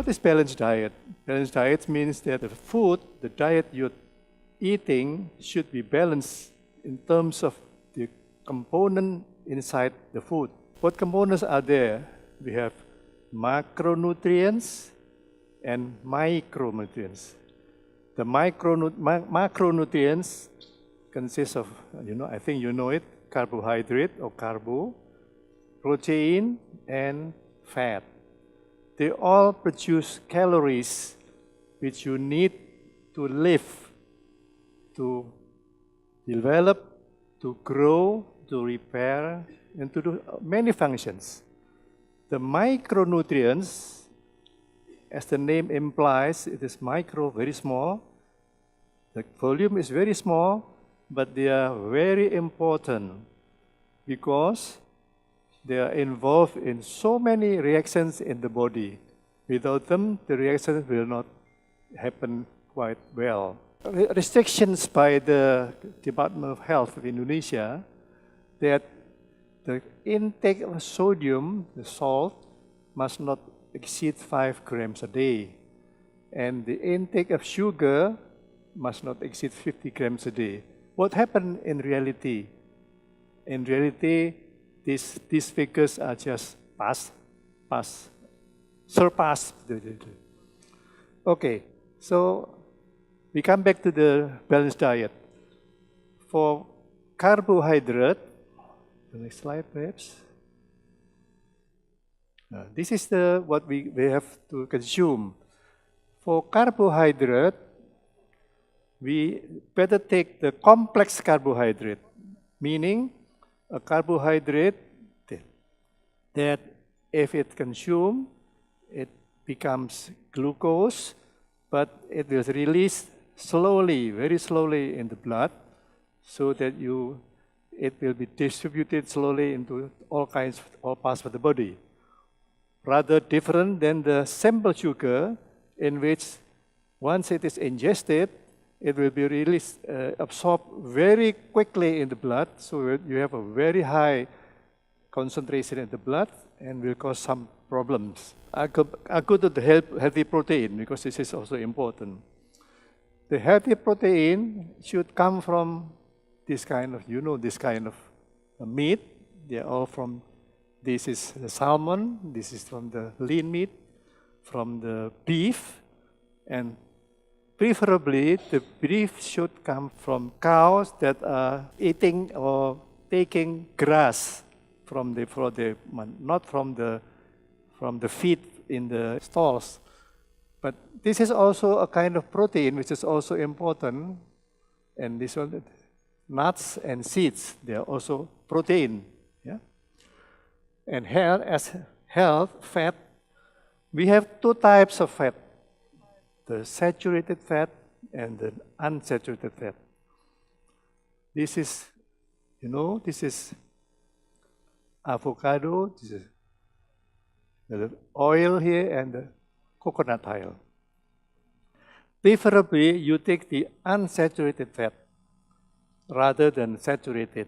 is balanced diet? Balanced diet means that the food, the diet you're eating should be balanced in terms of the component inside the food. What components are there? We have macronutrients and micronutrients. The macronutrients consist of, I think you know it, carbohydrate or carbo, protein, and fat. They all produce calories which you need to live, to develop, to grow, to repair, and to do many functions. The micronutrients, as the name implies, it is micro, very small. The volume is very small, but they are very important because they are involved in so many reactions in the body. Without them, the reactions will not happen quite well. Restrictions by the Department of Health of Indonesia that the intake of sodium, the salt, must not exceed 5 grams a day. And the intake of sugar must not exceed 50 grams a day. What happened in reality? In reality, these figures are just surpassed. Okay, so we come back to the balanced diet. For carbohydrate, the next slide perhaps. This is what we have to consume. For carbohydrate, we better take the complex carbohydrate, meaning a carbohydrate that if it consumed, it becomes glucose, but it will release slowly, very slowly in the blood, so that it will be distributed slowly into all parts of the body. Rather different than the simple sugar, in which once it is ingested, it will be released, absorbed very quickly in the blood, so you have a very high concentration in the blood and will cause some problems. I go to the healthy protein because this is also important. The healthy protein should come from this kind of, this kind of meat. They are all from, this is the salmon, this is from the lean meat, from the beef, and preferably the beef should come from cows that are eating or taking grass from not from the feed in the stalls. But this is also a kind of protein which is also important, and this one, nuts and seeds, they are also protein. Yeah? And health, fat, we have two types of fat, the saturated fat and the unsaturated fat. This is, this is avocado, this is the oil here and the coconut oil. Preferably, you take the unsaturated fat rather than saturated,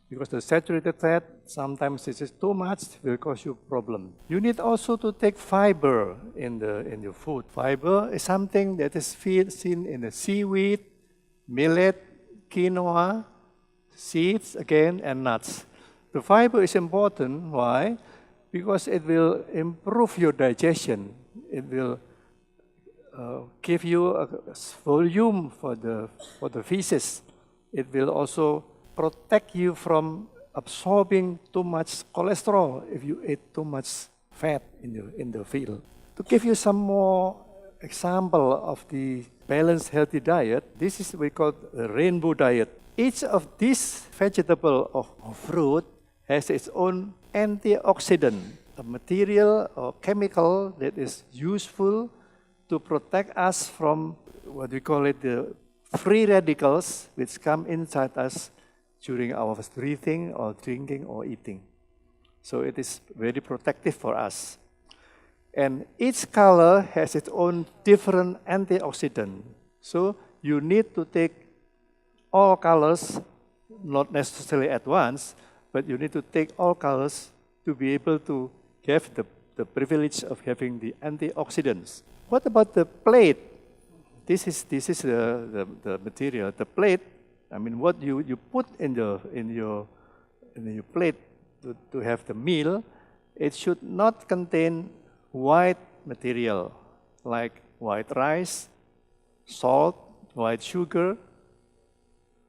because the saturated fat, sometimes this is too much, will cause you problem. You need also to take fiber in your food. Fiber is something that is seen in the seaweed, millet, quinoa, seeds again, and nuts. The fiber is important. Why? Because it will improve your digestion. It will give you a volume for the feces. It will also protect you from absorbing too much cholesterol if you eat too much fat in the field. To give you some more example of the balanced healthy diet, this is what we call the rainbow diet. Each of these vegetable or fruit has its own antioxidant, a material or chemical that is useful to protect us from what we call it the free radicals which come inside us during our breathing or drinking or eating. So it is very protective for us. And each color has its own different antioxidant. So you need to take all colors, not necessarily at once, but you need to take all colors to be able to have the the privilege of having the antioxidants. What about the plate? This is the material. The plate, I mean, what you put in your plate to have the meal, it should not contain white material like white rice, salt, white sugar,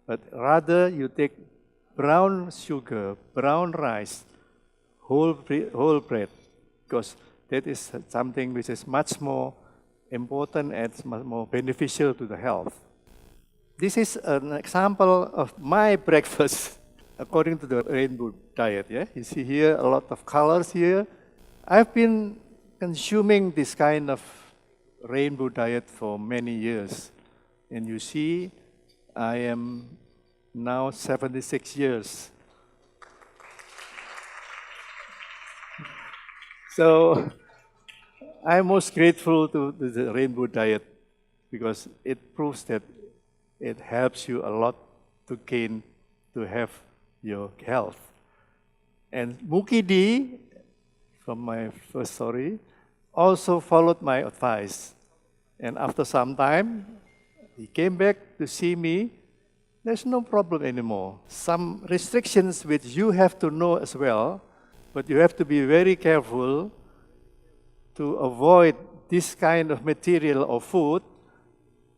but rather you take brown sugar, brown rice, whole bread, because that is something which is much more important and much more beneficial to the health. This is an example of my breakfast according to the rainbow diet. Yeah, you see here a lot of colors here. I've been consuming this kind of rainbow diet for many years, and you see, I am now 76 years. So I'm most grateful to the rainbow diet because it proves that it helps you a lot to have your health. And Mookie D, from my first story, also followed my advice. And after some time, he came back to see me. There's no problem anymore. Some restrictions which you have to know as well, but you have to be very careful to avoid this kind of material or food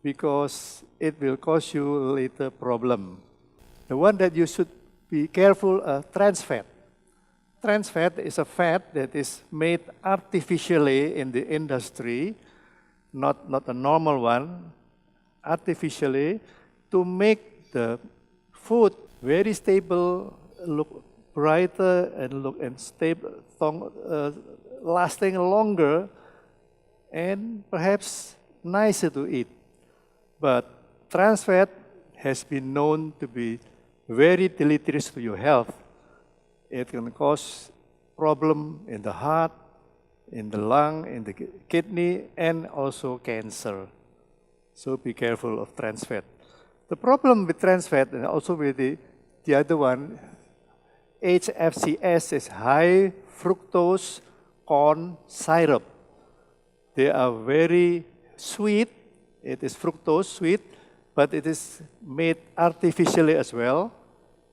because it will cause you later problem. The one that you should be careful, trans fat. Trans fat is a fat that is made artificially in the industry, not a normal one, artificially, to make the food very stable, look brighter, and stable, lasting longer, and perhaps nicer to eat. But trans fat has been known to be very deleterious to your health. It can cause problem in the heart, in the lung, in the kidney, and also cancer. So be careful of trans fat. The problem with trans fat and also with the other one, HFCS, is high fructose corn syrup. They are very sweet. It is fructose sweet, but it is made artificially as well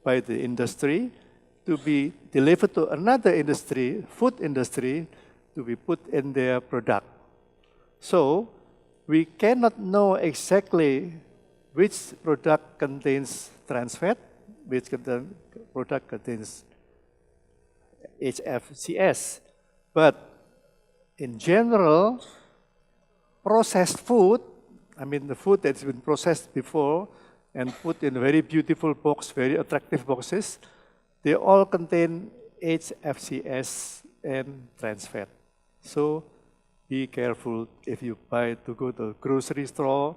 by the industry to be delivered to another industry, food industry, to be put in their product. So we cannot know exactly which product contains trans fat, which product contains HFCS. But in general, processed food, I mean the food that's been processed before and put in very beautiful box, very attractive boxes, they all contain HFCS and trans fat. So be careful if you buy to go to a grocery store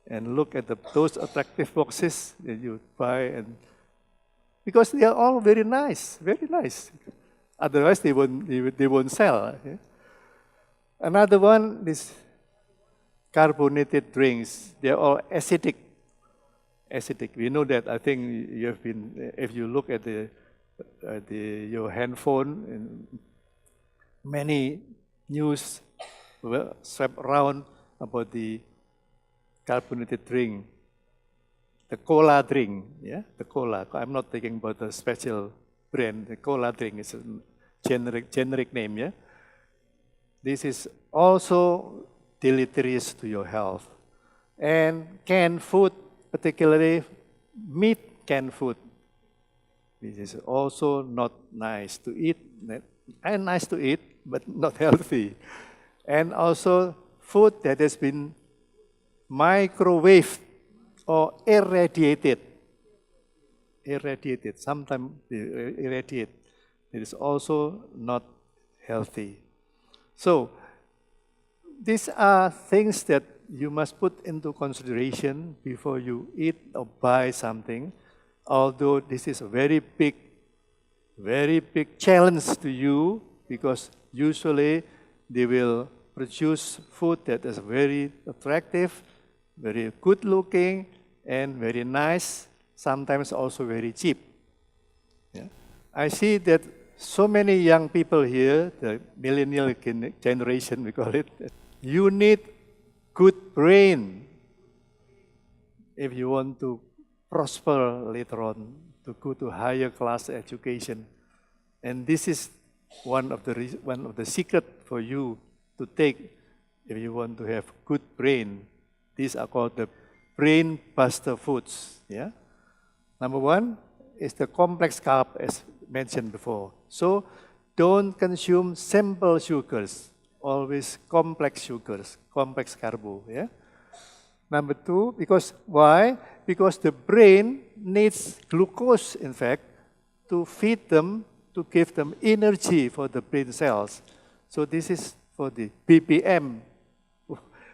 and look at those attractive boxes that you buy, and because they are all very nice, very nice. Otherwise, they won't sell. Okay? Another one is carbonated drinks. They are all acidic. Acidic. We know that. I think you have been. If you look at your handphone, and many news were swept around about the carbonated drink, the cola drink. Yeah, the cola. I'm not talking about the special brand. The cola drink is a generic name. Yeah. This is also deleterious to your health. And canned food, particularly meat canned food, this is also not nice to eat, and nice to eat, but not healthy. And also food that has been microwaved or irradiated. Sometimes they irradiate. It is also not healthy. So these are things that you must put into consideration before you eat or buy something, although this is a very big challenge to you, because usually they will produce food that is very attractive, very good looking, and very nice, sometimes also very cheap. Yeah. I see that so many young people here, the millennial generation, we call it. You need good brain if you want to prosper later on, to go to higher class education. And this is one of the secret for you to take if you want to have good brain. These are called the brain buster foods. Yeah. Number one is the complex carb, as mentioned before. So don't consume simple sugars, always complex sugars, complex carbo. Yeah. Number two, because why? Because the brain needs glucose, in fact, to feed them, to give them energy for the brain cells. So this is for the BPM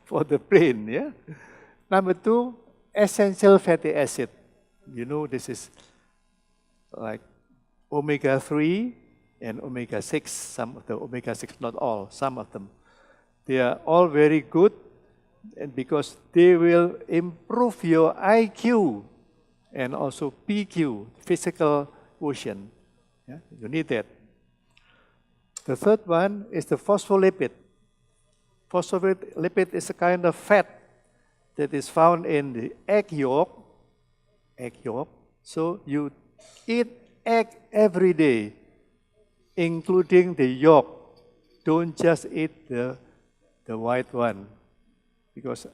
for the brain. Yeah. Number two, essential fatty acid. You know, this is like omega-3 and omega-6, some of the omega-6, not all, some of them. They are all very good, and because they will improve your IQ and also PQ, physical quotient. Yeah? You need that. The third one is the phospholipid. Phospholipid is a kind of fat that is found in the egg yolk. So you eat egg every day, including the yolk. Don't just eat the white one. Because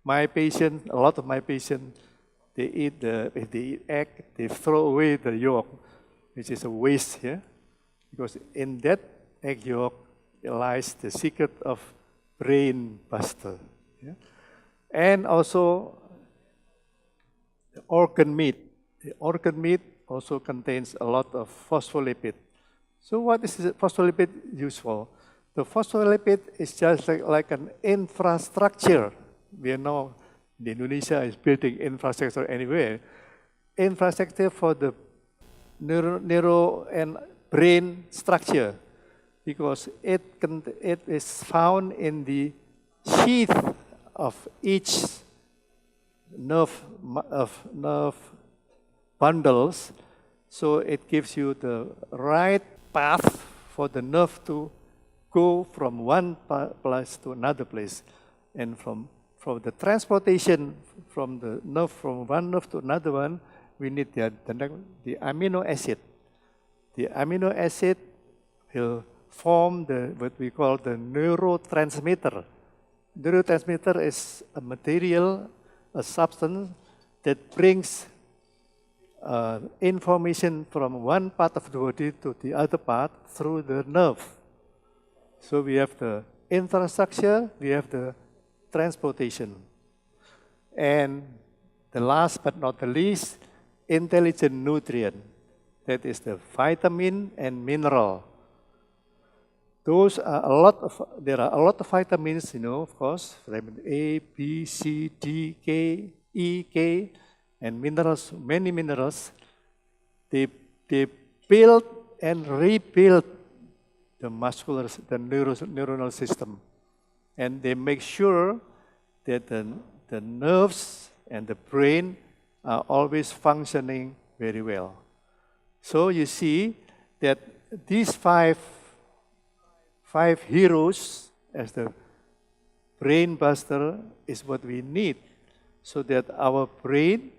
my patient, a lot of my patients, if they eat egg, they throw away the yolk, which is a waste here. Because in that egg yolk lies the secret of brain buster. Yeah? And also the organ meat. The organ meat also contains a lot of phospholipid. So what is the phospholipid useful? The phospholipid is just like an infrastructure. We know Indonesia is building infrastructure anywhere. Infrastructure for the neuro and brain structure, because it is found in the sheath of each nerve bundles, so it gives you the right path for the nerve to go from one place to another place. And from the transportation from the nerve, from one nerve to another one, we need the amino acid. The amino acid will form what we call the neurotransmitter. Neurotransmitter is a material, a substance that brings information from one part of the body to the other part through the nerve. So we have the infrastructure, we have the transportation. And the last but not the least, intelligent nutrient. That is the vitamin and mineral. Those are there are a lot of vitamins, you know, of course, vitamin A, B, C, D, K, E, K, and minerals, many minerals. They build and rebuild the neuronal system. And they make sure that the nerves and the brain are always functioning very well. So you see that these five heroes as the brain buster is what we need, so that our brain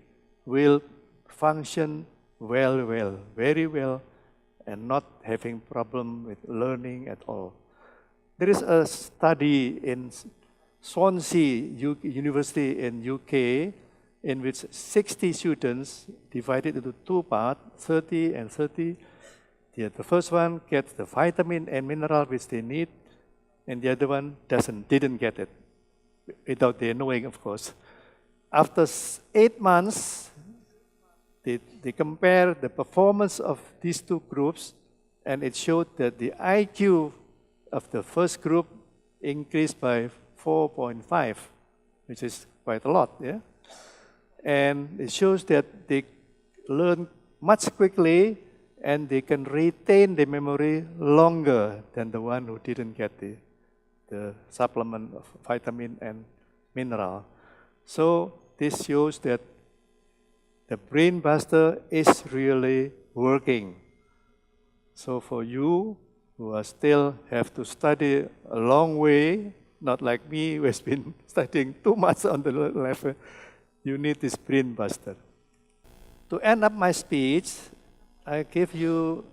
will function very well, and not having problem with learning at all. There is a study in Swansea University in UK in which 60 students divided into two parts, 30 and 30. The first one gets the vitamin and mineral which they need, and the other one didn't get it, without their knowing, of course. After 8 months, they compare the performance of these two groups, and it showed that the IQ of the first group increased by 4.5, which is quite a lot, yeah? And it shows that they learn much quickly, and they can retain the memory longer than the one who didn't get the supplement of vitamin and mineral. So this shows that the brain buster is really working. So for you who are still have to study a long way, not like me who has been studying too much on the level, you need this brain buster. To end up my speech, I give you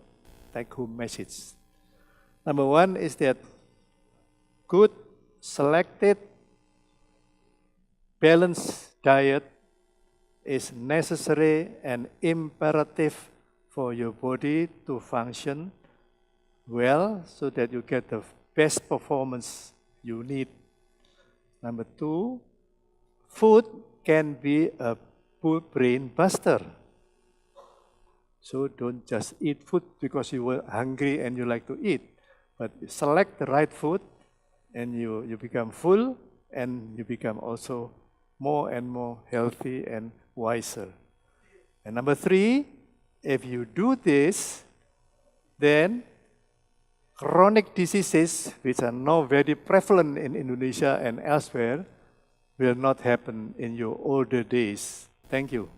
take-home message. Number one is that good, selected, balanced diet is necessary and imperative for your body to function well so that you get the best performance you need. Number two, food can be a brain buster. So don't just eat food because you were hungry and you like to eat, but select the right food and you become full and you become also more and more healthy and wiser. And number three, if you do this, then chronic diseases, which are now very prevalent in Indonesia and elsewhere, will not happen in your older days. Thank you.